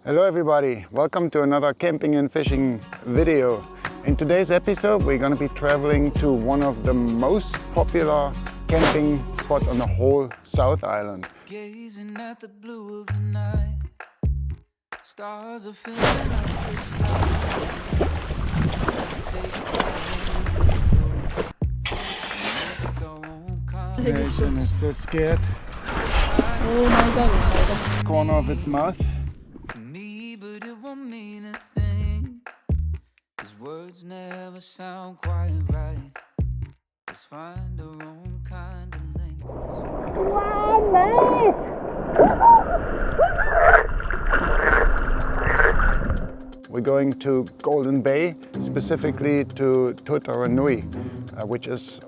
Hello everybody, welcome to another camping and fishing video. In today's episode we're going to be traveling to one of the most popular camping spots on the whole South Island. Gazing at the blue of the night, stars are filling up the sky. Take my hand and go. Nation is so scared. Oh my god. Corner of its mouth. To me, but it won't mean a thing, 'cause words never sound quite right. Let's find our own kind of language. Wow, nice! We're going to Golden Bay, specifically to Totaranui, which is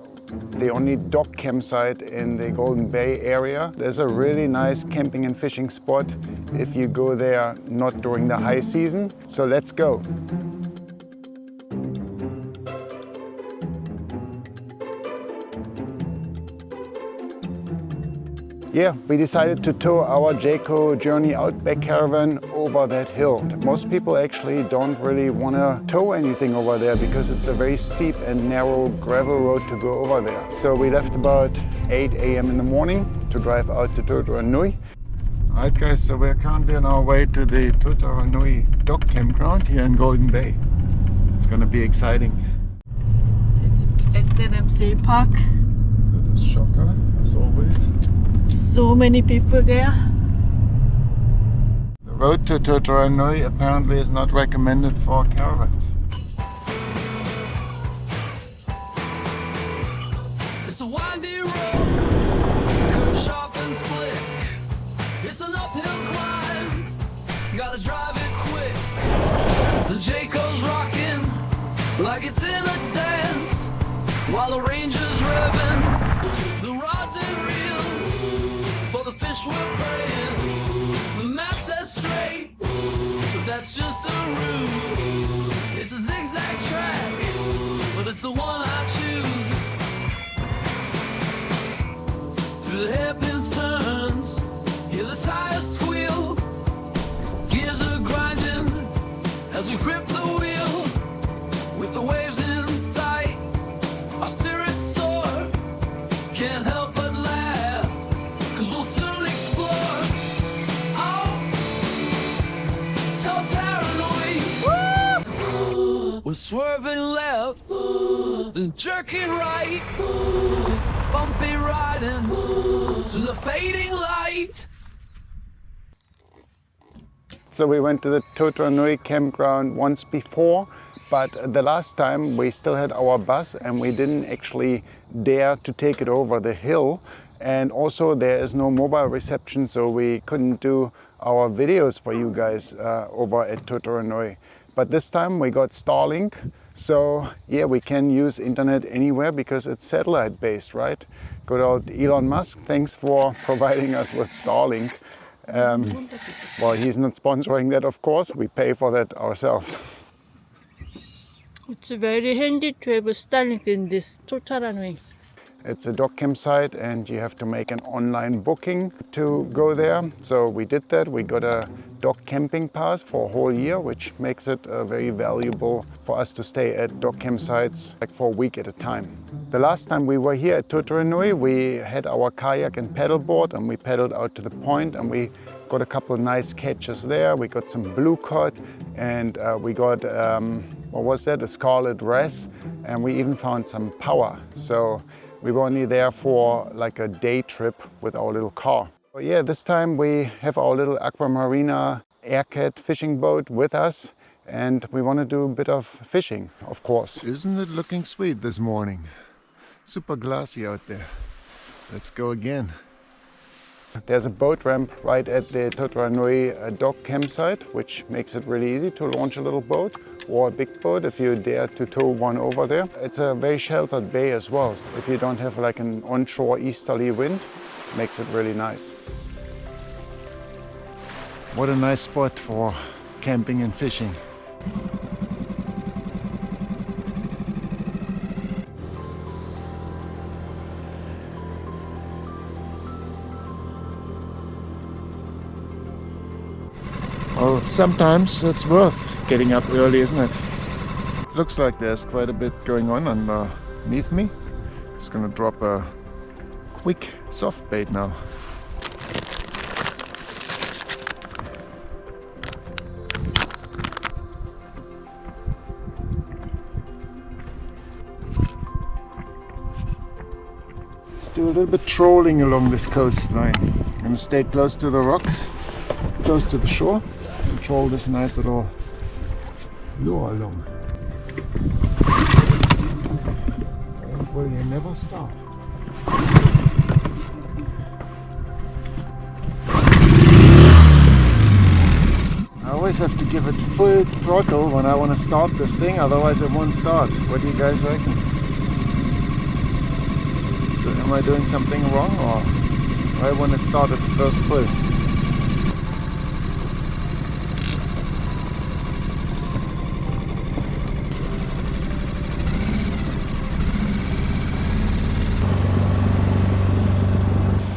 the only dock campsite in the Golden Bay area. There's a really nice camping and fishing spot if you go there not during the high season. So let's go. Yeah, we decided to tow our Jayco Journey Outback caravan over that hill. Most people actually don't really want to tow anything over there because it's a very steep and narrow gravel road to go over there. So we left about 8 a.m. in the morning to drive out to Totaranui. Alright guys, so we're currently on our way to the Totaranui DOC campground here in Golden Bay. It's gonna be exciting. It's at ZMC Park. That is shocker, as always. So many people there. The road to Totaranui apparently is not recommended for caravans. It's a windy road, curve sharp and slick. It's an uphill climb, gotta drive it quick. The Jayco's rocking like it's in a dance, while the ranger's revving the rods and reels for the fish we're praying. The map says straight, but that's just a ruse. It's a zigzag track, but it's the one I choose. Through the hairpins turns, hear the tires squeal. Gears are grinding as we grip the wheel. With the waves in sight, our spirits soar. Can't help but laugh, 'cause we'll soon explore. Oh, Totaranui. We're swerving left, then jerking right. Bumpy riding to the fading light. So we went to the Totaranui campground once before, but the last time we still had our bus and we didn't actually dare to take it over the hill. And also there is no mobile reception, so we couldn't do our videos for you guys over at Totaranui. But this time we got Starlink, so yeah, we can use internet anywhere because it's satellite based, right? Good old Elon Musk, thanks for providing us with Starlink. Well, he's not sponsoring that, of course, we pay for that ourselves. It's very handy to have a Starlink in this Totaranui. It's a dock campsite and you have to make an online booking to go there. So we did that. We got a dock camping pass for a whole year, which makes it very valuable for us to stay at dock campsites like for a week at a time. The last time we were here at Totaranui, we had our kayak and paddleboard and we paddled out to the point and we got a couple of nice catches there. We got some blue cod and we got, what was that? A scarlet wrasse, and we even found some power. So we were only there for like a day trip with our little car. But yeah, this time we have our little Aqua Marina Aircat fishing boat with us and we want to do a bit of fishing, of course. Isn't it looking sweet this morning? Super glassy out there. Let's go again. There's a boat ramp right at the Totaranui DOC campsite, which makes it really easy to launch a little boat or a big boat if you dare to tow one over there. It's a very sheltered bay as well. If you don't have like an onshore easterly wind, it makes it really nice. What a nice spot for camping and fishing. sometimes it's worth getting up early, isn't it? Looks like there's quite a bit going on underneath me. Just gonna drop a quick soft bait now. Let's do a little bit trolling along this coastline. I'm gonna stay close to the rocks, close to the shore, and troll this nice little lure along. And will you never stop? I always have to give it full throttle when I want to start this thing, otherwise it won't start. What do you guys reckon? Am I doing something wrong, or why won't it start at the first pull?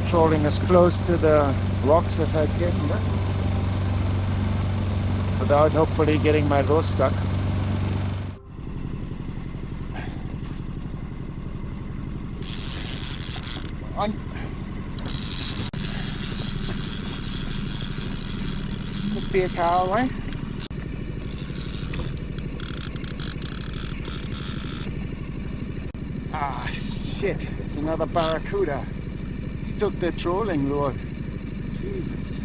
Trolling as close to the rocks as I can, without hopefully getting my lure stuck. On. Could be a Kahawai. Ah, shit, it's another Barracouta. He took the trolling lure. Jesus.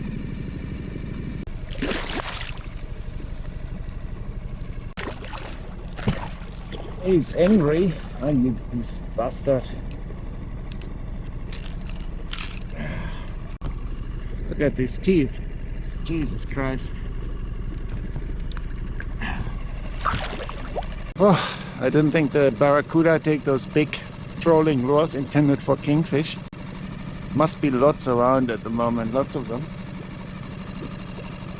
He's angry. Oh, you piece of bastard. Look at these teeth. Jesus Christ. Oh, I didn't think the Barracuda take those big trolling lures intended for kingfish. Must be lots around at the moment, lots of them.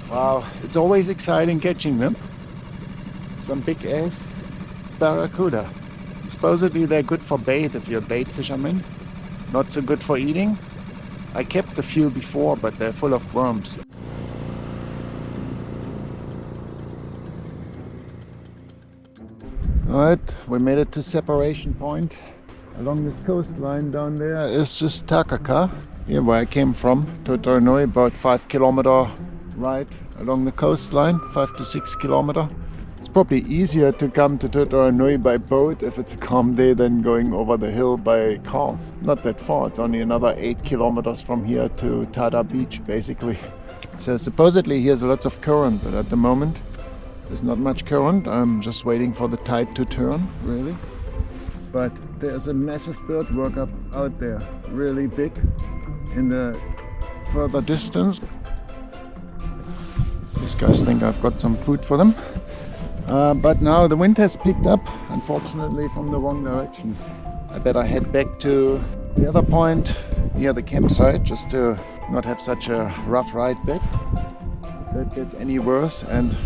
Wow, it's always exciting catching them. Some big ass Barracuda. Supposedly they're good for bait if you're a bait fisherman. Not so good for eating. I kept a few before, but they're full of worms. Alright, we made it to separation point. Along this coastline down there is just Takaka, here where I came from, Totaranui, about 5 kilometer ride along the coastline, 5 to 6 kilometer. It's probably easier to come to Totaranui by boat if it's a calm day than going over the hill by car. Not that far, it's only another 8 kilometers from here to Tada Beach basically. So supposedly here's lots of current, but at the moment there's not much current. I'm just waiting for the tide to turn, really. But there's a massive bird workup out there, really big in the further distance. These guys think I've got some food for them. But now the wind has picked up, unfortunately from the wrong direction. I better head back to the other point near the campsite just to not have such a rough ride back. If that gets any worse, and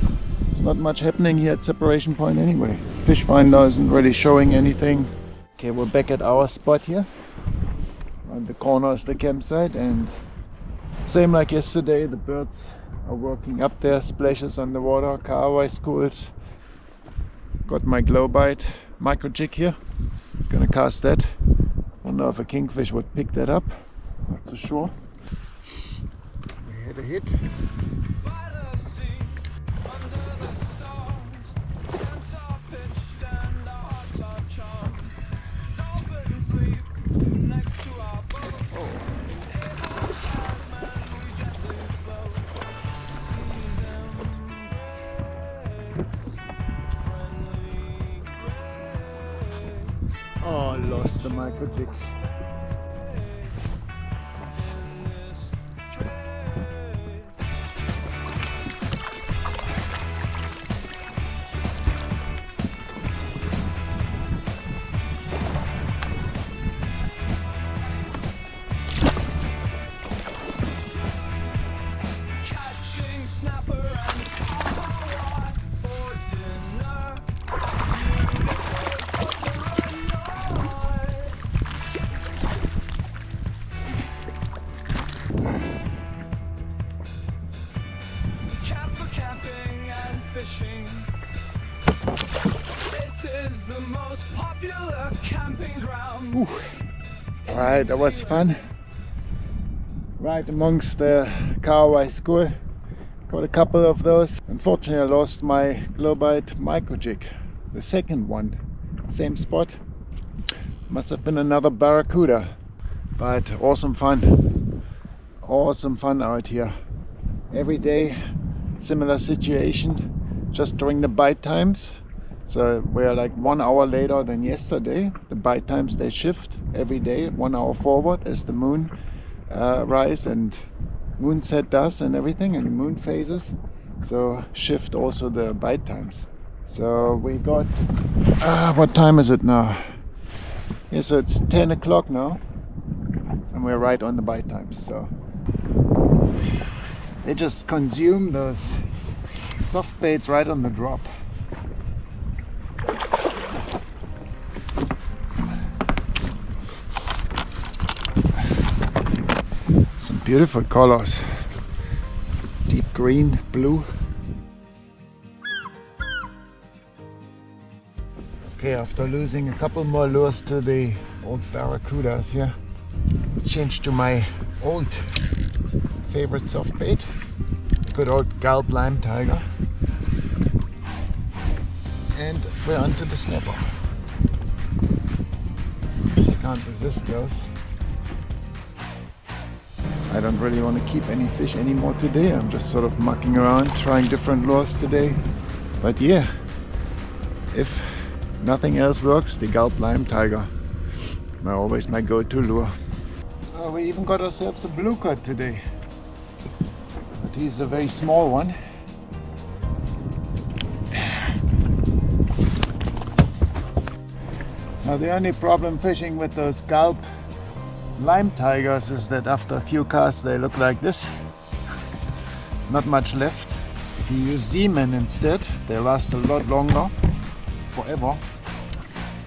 there's not much happening here at separation point anyway. Fish finder isn't really showing anything. Okay, we're back at our spot here. Around the corner is the campsite, and same like yesterday, the birds are working up there, splashes on the water, Kahawai schools. Got my glow bite micro jig here. Gonna cast that. Wonder if a kingfish would pick that up. Not so sure. We had a hit. Oh, I lost the micro jig. fishing. It is the most popular camping ground. Alright, that was fun. Right amongst the Kahawai school. Got a couple of those. Unfortunately, I lost my glowbite micro jig. The second one. Same spot. Must have been another Barracouta. But awesome fun. Awesome fun out here. Every day, similar situation. Just during the bite times. So we're like 1 hour later than yesterday. The bite times, they shift every day 1 hour forward as the moon rise and moonset does and everything, and the moon phases. So shift also the bite times. So we got, what time is it now? Yeah, so it's 10 o'clock now. And we're right on the bite times. So they just consume those soft baits right on the drop. Some beautiful colors. Deep green, blue. Okay, after losing a couple more lures to the old Barracoutas here, changed to my old favorite soft bait, good old Gulp lime tiger, and we're onto the snapper. I can't resist those. I don't really want to keep any fish anymore today. I'm just sort of mucking around, trying different lures today. But yeah, if nothing else works, the Gulp lime tiger, always my go-to lure. Oh, we even got ourselves a blue cod today, but he's a very small one. Now the only problem fishing with those Gulp lime tigers is that after a few casts they look like this. Not much left. If you use seamen instead, they last a lot longer, forever,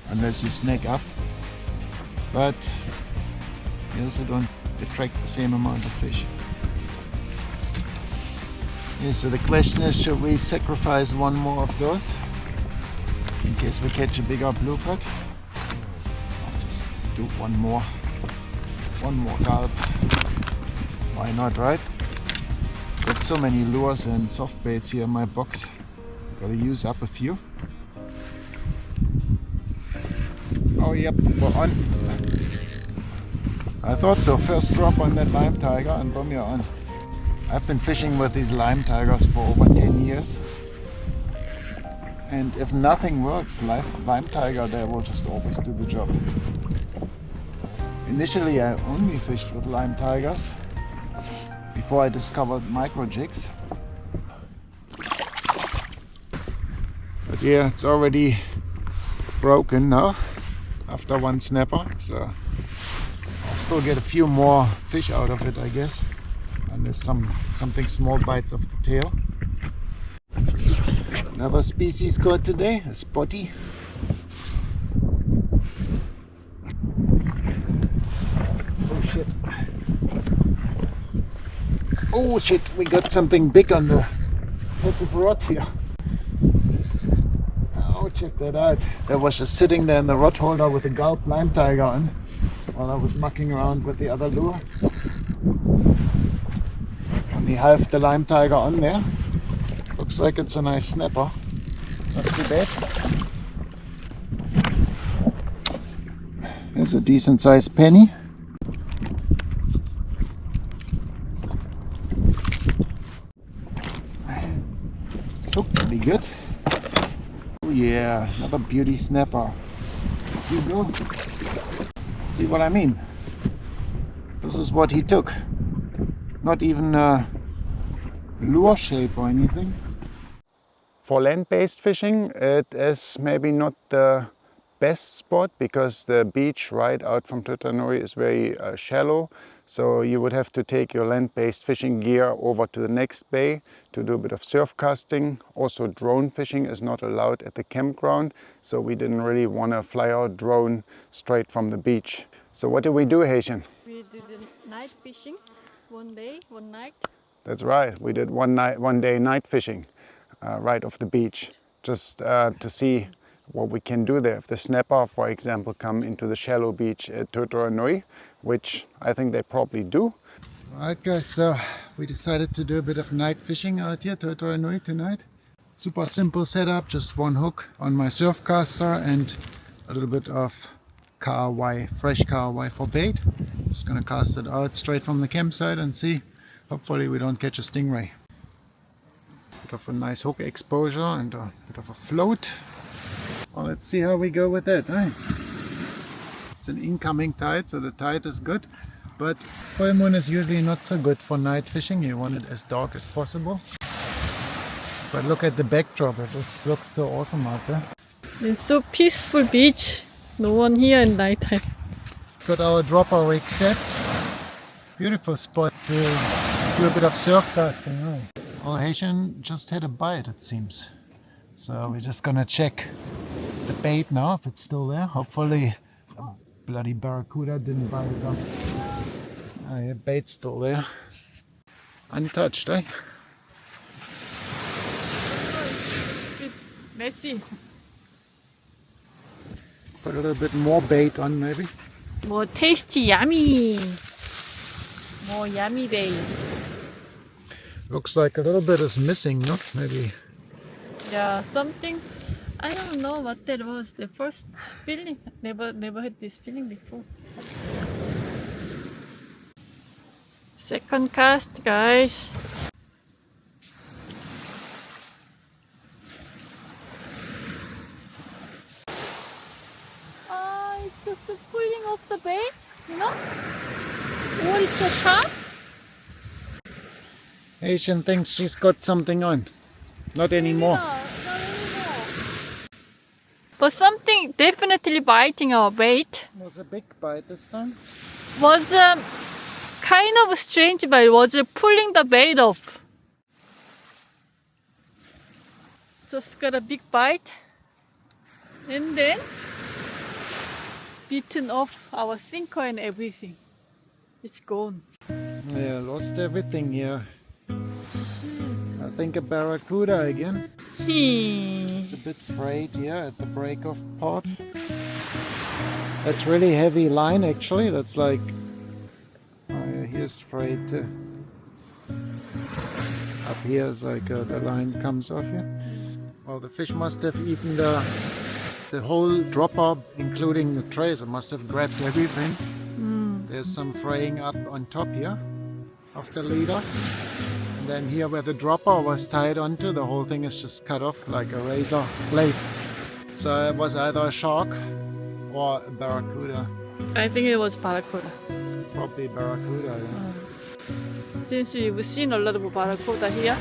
unless you snake up. But you also don't attract the same amount of fish. Yeah, so the question is, should we sacrifice one more of those in case we catch a bigger blue cod? I'll just do one more Gulp. Why not, right? Got so many lures and soft baits here in my box. Gotta use up a few. Oh yep, we're on. I thought so. First drop on that lime tiger and boom, you're on. I've been fishing with these lime tigers for over 10 years. And if nothing works, lime tiger there will just always do the job. Initially I only fished with lime tigers before I discovered micro jigs. But yeah, it's already broken now after one snapper, so I'll still get a few more fish out of it, I guess. And there's something small bites off the tail. Another species caught today, a spotty. Oh shit, we got something big on the passive rod here. Oh, check that out. That was just sitting there in the rod holder with a Gulp lime tiger on while I was mucking around with the other lure. Only half the lime tiger on there. Looks like it's a nice snapper. Not too bad. There's a decent sized penny. Look pretty good. Oh yeah, another beauty snapper. Here you go. See what I mean? This is what he took. Not even a lure shape or anything. For land-based fishing, it is maybe not the best spot because the beach right out from Totaranui is very shallow. So you would have to take your land-based fishing gear over to the next bay to do a bit of surf casting. Also drone fishing is not allowed at the campground, so we didn't really want to fly our drone straight from the beach. So what did we do, Haitian? We did night fishing, 1 day, 1 night. That's right, we did one day night fishing. right off the beach, just to see what we can do there. If the snapper, for example, come into the shallow beach at Totaranui, which I think they probably do. Alright guys, so we decided to do a bit of night fishing out here, Totaranui tonight. Super simple setup, just one hook on my surf caster and a little bit of Kahawai, fresh Kahawai for bait. Just gonna cast it out straight from the campsite and see. Hopefully we don't catch a stingray. Bit of a nice hook exposure and a bit of a float. Well, let's see how we go with that. Eh? It's an incoming tide, so the tide is good. But full moon is usually not so good for night fishing. You want it as dark as possible. But look at the backdrop. It just looks so awesome out there. It's so peaceful beach. No one here in nighttime. Got our dropper rig set. Beautiful spot to do a bit of surf casting. Oh, Haitian just had a bite, it seems. So we're just gonna check the bait now, if it's still there. Hopefully a bloody Barracouta didn't bite it up. Oh, yeah, bait's still there. Untouched, eh? Bit messy. Put a little bit more bait on maybe. More tasty, yummy. More yummy bait. Looks like a little bit is missing, no? Maybe. Yeah, something. I don't know what that was. The first feeling. Never had this feeling before. Second cast, guys. It's just the pulling of the bait, you know? Or it's a shark. Asian thinks she's got something on. Not anymore. Not anymore. But something definitely biting our bait. Was a big bite this time. Was kind of strange, but it was pulling the bait off. Just got a big bite. And then beaten off our sinker and everything. It's gone. Yeah, lost everything here. I think a Barracouta again. It's a bit frayed here at the break-off part. That's really heavy line actually. That's like, oh yeah, here's frayed too. Up here is like the line comes off here. Well, the fish must have eaten the whole dropper, including the trays. It must have grabbed everything. There's some fraying up on top here of the leader. And then here where the dropper was tied onto, the whole thing is just cut off like a razor blade. So it was either a shark or a Barracouta. I think it was Barracouta. Probably Barracouta, yeah. Since you've seen a lot of Barracouta here.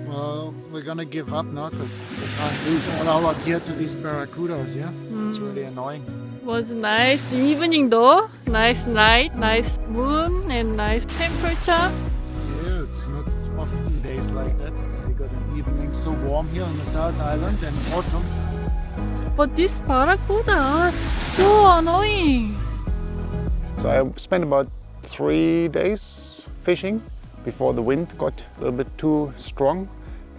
Well, we're gonna give up now because we can't lose all our gear to these Barracoutas, yeah? It's really annoying. Was nice evening though. Nice night, nice moon and nice temperature. Yeah, it's not often days like that. We got an evening so warm here on the South Island and autumn. But this Barracouta is so annoying. So I spent about 3 days fishing before the wind got a little bit too strong,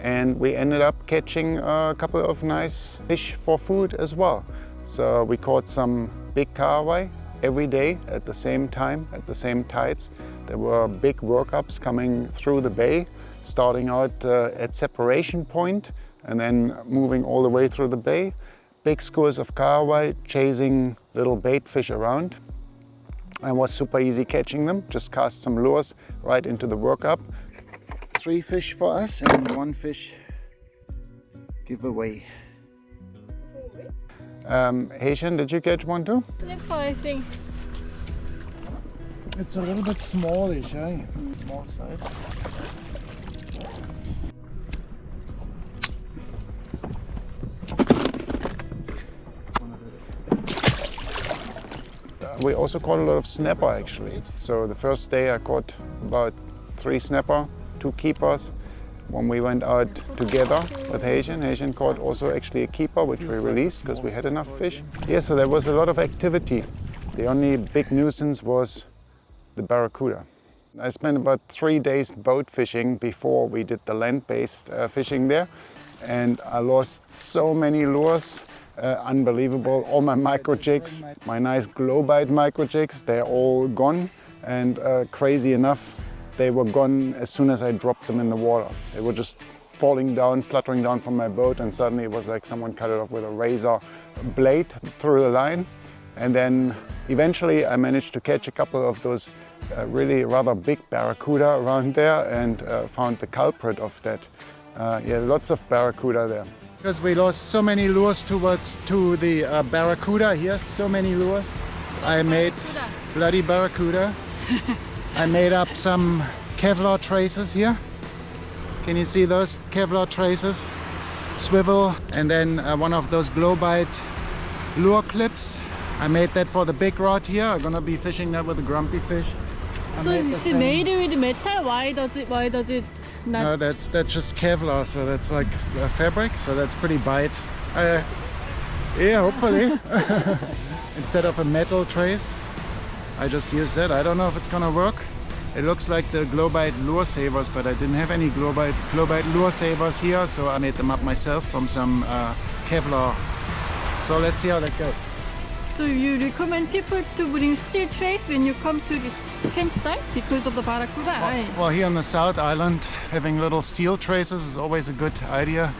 and we ended up catching a couple of nice fish for food as well. So we caught some big kahawai every day at the same time, at the same tides. There were big workups coming through the bay, starting out at separation point and then moving all the way through the bay. Big schools of kahawai chasing little bait fish around. And it was super easy catching them. Just cast some lures right into the workup. 3 fish for us and 1 fish giveaway. Haitian, did you catch one too? Snapper, I think. It's a little bit smallish, eh? Small side. We also caught a lot of snapper actually. So the first day I caught about 3 snapper, 2 keepers. When we went out together with Haitian caught also actually a keeper, which we released because we had enough fish. Yeah, so there was a lot of activity. The only big nuisance was the Barracouta. I spent about 3 days boat fishing before we did the land-based fishing there, and I lost so many lures, unbelievable. All my micro jigs, my nice glow bite micro jigs, they're all gone, and crazy enough, they were gone as soon as I dropped them in the water. They were just falling down, fluttering down from my boat, and suddenly it was like someone cut it off with a razor blade through the line. And then eventually I managed to catch a couple of those really rather big barracuda around there, and found the culprit of that. Yeah, lots of barracuda there. Because we lost so many lures to the barracuda here, so many lures. I made bloody barracuda. I made up some Kevlar traces here. Can you see those Kevlar traces? Swivel, and then one of those glow bite lure clips. I made that for the big rod here. I'm gonna be fishing that with a grumpy fish. So it's made with metal. Why does it not? No, that's just Kevlar, so that's like a fabric, so that's pretty bite. Yeah, hopefully. Instead of a metal trace, I just use that. I don't know if it's gonna work. It looks like the glow bite lure savers, but I didn't have any glow bite lure savers here, so I made them up myself from some Kevlar. So let's see how that goes. So you recommend people to bring steel trace when you come to this campsite because of the barracuda, right? Well, here on the South Island, having little steel traces is always a good idea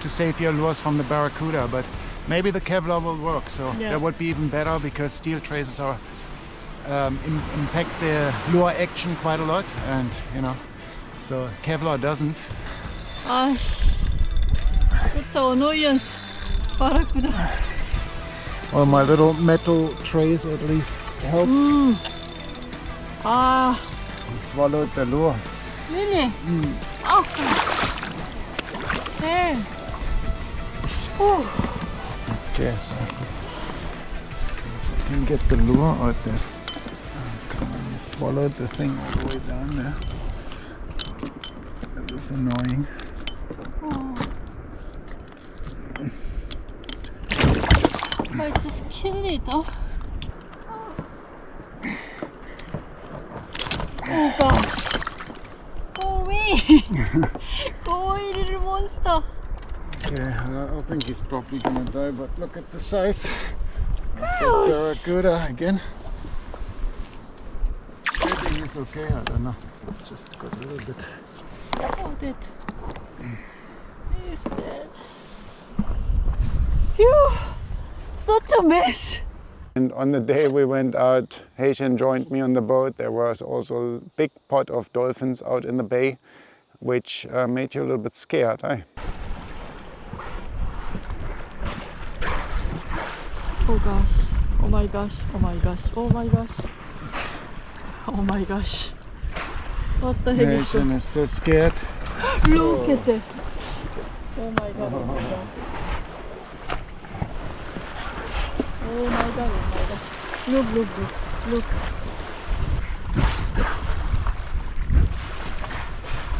to save your lures from the barracuda, but maybe the Kevlar will work, so Yeah. that would be even better, because steel traces are impact the lure action quite a lot, and you know, so Kevlar doesn't. Such an annoyance, barracuda. Well, my little metal trace at least helps. He swallowed the lure. Really? Oh, okay. Oh. Okay, so see if I can get the lure out there. Come on, he swallowed the thing all the way down there. That is annoying. I just kill it. Oh gosh. Go away. Go away, little monster. Okay, I don't think he's probably gonna die, but look at the size of that barracuda again. Maybe he's okay, I don't know. Just got a little bit. Oh, dead. He's dead. Phew. Such a mess. And on the day we went out, Haitian joined me on the boat. There was also a big pot of dolphins out in the bay, which made you a little bit scared, eh? Oh gosh. Oh my gosh. Oh my gosh. Oh my gosh. Oh my gosh. What the heck is Haitian that? is so scared. Look at that. Oh my god. Oh my god. Oh my god. Oh my god. Look.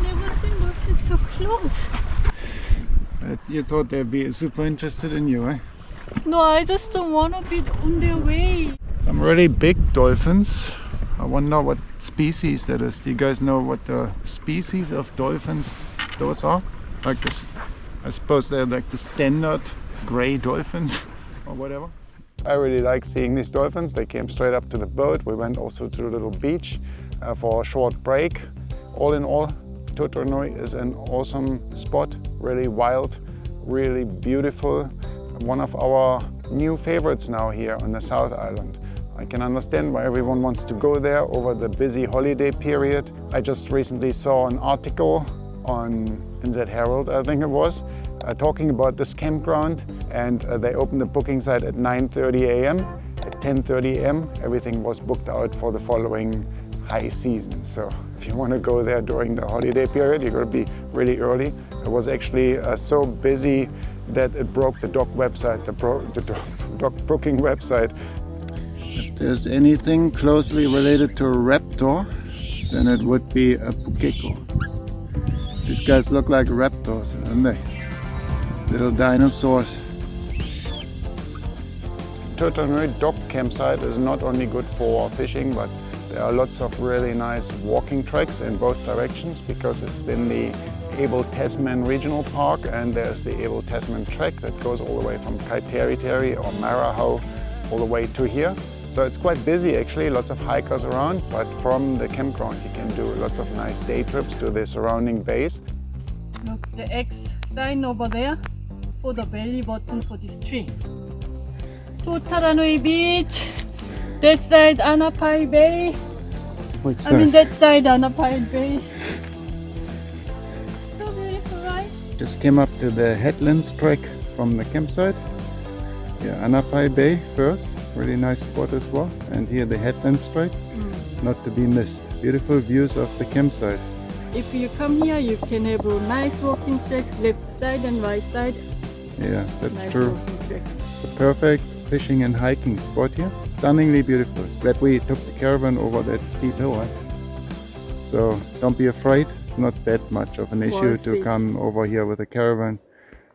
Never seen dolphins so close. You thought they'd be super interested in you, eh? No, I just don't want to be on their way. Some really big dolphins. I wonder what species that is. Do you guys know what the species of dolphins those are? Like this, I suppose they're like the standard grey dolphins or whatever. I really like seeing these dolphins. They came straight up to the boat. We went also to the little beach for a short break. All in all, Totaranui is an awesome spot, really wild, really beautiful. One of our new favorites now here on the South Island. I can understand why everyone wants to go there over the busy holiday period. I just recently saw an article on NZ Herald, I think it was, talking about this campground, and they opened the booking site at 9:30 a.m. At 10:30 a.m. everything was booked out for the following high season. So if you want to go there during the holiday period, you're going to be really early. It was actually so busy that it broke the DOC website, the DOC booking website. If there's anything closely related to a raptor, then it would be a pukeko. These guys look like raptors, don't they? Little dinosaurs. Totaranui DOC campsite is not only good for fishing, but There are lots of really nice walking tracks in both directions because it's in the Abel Tasman Regional Park, and there's the Abel Tasman track that goes all the way from Kaiteriteri or Marahau all the way to here. So it's quite busy actually, lots of hikers around, but from the campground you can do lots of nice day trips to the surrounding bays. Look, the X sign over there for the belly button for this tree. Totaranui Beach, this side Anapai Bay. That side Anapai Bay. So beautiful, right? Just came up to the headlands track from the campsite. Yeah, Anapai Bay first, really nice spot as well. And here the headlands track, not to be missed. Beautiful views of the campsite. If you come here, you can have nice walking tracks, left side and right side. Yeah, that's Nice true. walking track. It's a perfect fishing and hiking spot here. Stunningly beautiful. Glad we took the caravan over that steep hill, right? So don't be afraid. It's not that much of an issue Worth to it. come over here with a caravan.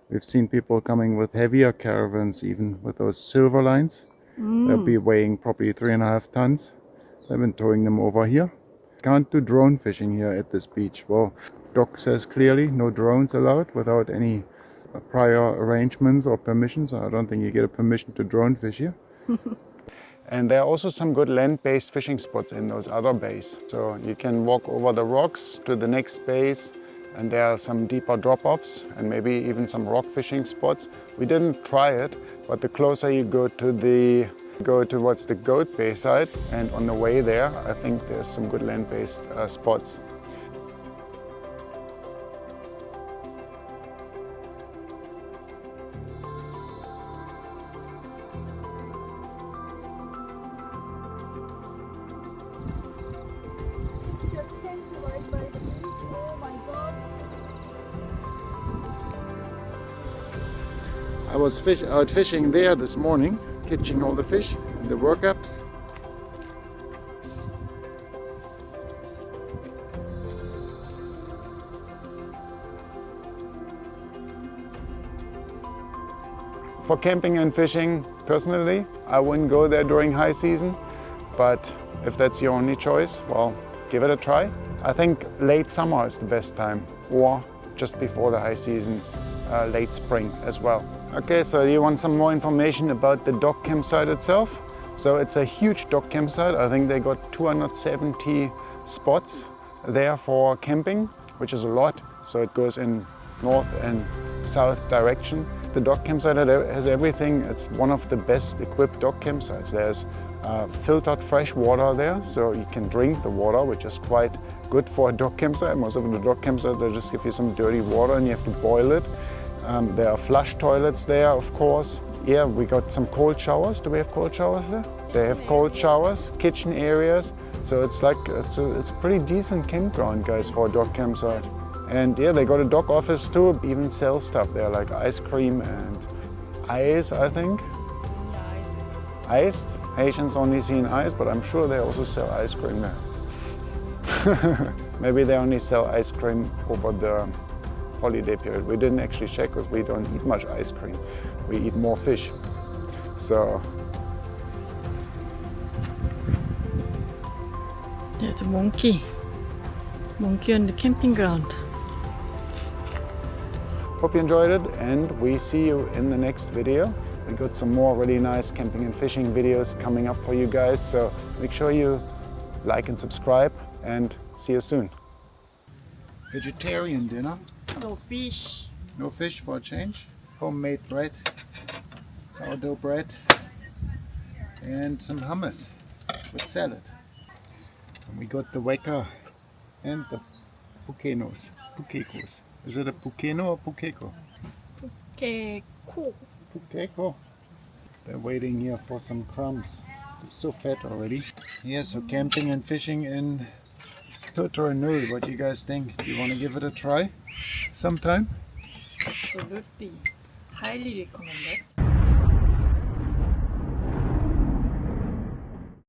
We've seen people coming with heavier caravans, even with those silver lines. They'll be weighing probably 3.5 tons. They've been towing them over here. Can't do drone fishing here at this beach. Well, DOC says clearly no drones allowed without any prior arrangements or permissions. I don't think you get a permission to drone fish here. And there are also some good land-based fishing spots in those other bays. So you can walk over the rocks to the next bays, and there are some deeper drop-offs and maybe even some rock fishing spots. We didn't try it, but the closer you go towards the Goat Bay side, and on the way there, I think there's some good land-based spots. I was out fishing there this morning, catching all the fish and the workups. For camping and fishing, personally, I wouldn't go there during high season, but if that's your only choice, well, give it a try. I think late summer is the best time, or just before the high season, late spring as well. Okay, so you want some more information about the DOC campsite itself? So it's a huge DOC campsite. I think they got 270 spots there for camping, which is a lot. So it goes in north and south direction. The DOC campsite has everything. It's one of the best equipped DOC campsites. There's filtered fresh water there, so you can drink the water, which is quite good for a DOC campsite. Most of the DOC campsites, they just give you some dirty water and you have to boil it. There are flush toilets there, of course. Yeah, we got some cold showers. Do we have cold showers there? They have cold showers, kitchen areas. So it's a pretty decent campground, guys, for a DOC campsite. And yeah, they got a DOC office too, even sell stuff there, like ice cream and ice, I think. Yeah, Iced? Haitians only seen ice, but I'm sure they also sell ice cream there. Maybe they only sell ice cream over the holiday period. We didn't actually check because we don't eat much ice cream. We eat more fish. So there's a monkey on the camping ground. hope you enjoyed it, and we see you in the next video. We got some more really nice camping and fishing videos coming up for you guys, so make sure you like and subscribe, and see you soon. Vegetarian dinner. No fish. No fish for a change. Homemade bread, sourdough bread, and some hummus with salad. And we got the weka and the pukenos. Pukekos. Is it a pukeno or pukeko? Okay, cool. Pukeko. They're waiting here for some crumbs. It's so fat already. Yeah, so camping and fishing in Totaranui. What do you guys think? Do you want to give it a try sometime? Absolutely. Highly recommended.